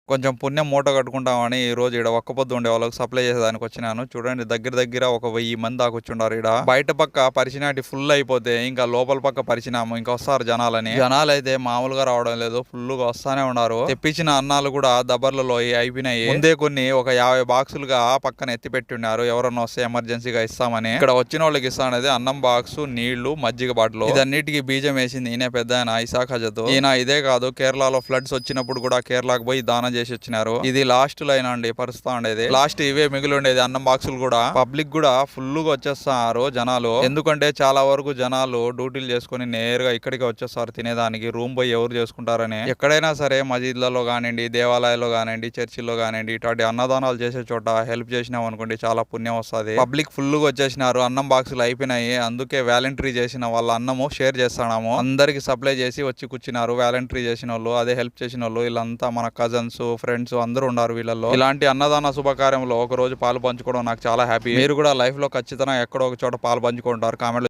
కొంచెం పుణ్యం మూట కట్టుకుంటామని ఈ రోజు ఈడ ఒక్క పొద్దు ఉండే వాళ్ళకి సప్లై చేసేదానికి వచ్చినాను. చూడండి దగ్గర దగ్గర ఒక 1000 మంది దాకా వచ్చుండారు. ఈడ బయట పక్క పరిచినాటి ఫుల్ అయిపోతే ఇంకా లోపల పక్క పరిచినాము, ఇంకా వస్తారు జనాలని. జనాలు అయితే మామూలుగా రావడం లేదు, ఫుల్ గా వస్తానే ఉన్నారు. తెప్పించిన అన్నాలు కూడా దబర్లలో అయిపోయినాయి. ముందే కొన్ని ఒక 50 బాక్సులుగా పక్కన ఎత్తి పెట్టి ఉన్నారు, ఎవరన్నా వస్తే ఎమర్జెన్సీగా ఇస్తామని. ఇక్కడ వచ్చిన వాళ్ళకి ఇస్తానది అన్నం బాక్స్, నీళ్లు, మజ్జిగ బాటిల్. ఇదన్నిటికీ బీజం వేసింది ఈయన పెద్ద ఆయన ఇసాక్ హజత్. ఈయన ఇదే కాదు, కేరళలో ఫ్లడ్స్ వచ్చినప్పుడు కూడా కేరళకు పోయి దానం చేసి వచ్చినారు. ఇది లాస్ట్ లైన్ అండి, పరుస్తా ఉండేది లాస్ట్ ఇవే మిగిలి ఉండేది అన్నం బాక్సులు కూడా. పబ్లిక్ కూడా ఫుల్ గా వచ్చేస్తారు జనాలు, ఎందుకంటే చాలా వరకు జనాలు డ్యూటీలు చేసుకుని నేరుగా ఇక్కడికి వచ్చేస్తారు తినేదానికి. రూమ్ పోయి ఎవరు చేసుకుంటారని. ఎక్కడైనా సరే మసీద్లలో కానివ్వండి, దేవాలయాల్లో కానివ్వండి, చర్చిల్లో కానివ్వండి, ఇటువంటి అన్నదానాలు చేసే చోట హెల్ప్ చేసినాం అనుకోండి చాలా పుణ్యం వస్తుంది. పబ్లిక్ ఫుల్ గా వచ్చేసినారు, అన్నం బాక్సులు అయిపోయినాయి. అందుకే వాలంటరీ చేసిన వాళ్ళ అన్నము షేర్ చేస్తున్నాము, అందరికి సప్లై చేసి వచ్చి కూర్చున్నారు. వాలంటరీ చేసిన వాళ్ళు, అదే హెల్ప్ చేసిన వాళ్ళు, వీళ్ళంతా మన కజన్స్, ఫ్రెండ్స్ అందరూ ఉన్నారు వీళ్ళలో. ఇలాంటి అన్నదాన శుభకార్యంలో ఒక రోజు పాలు పంచుకోవడం నాకు చాలా హ్యాపీ. మీరు కూడా లైఫ్ లో ఖచ్చితంగా ఎక్కడో ఒక చోట పాలు పంచుకుంటారు. కామెంట్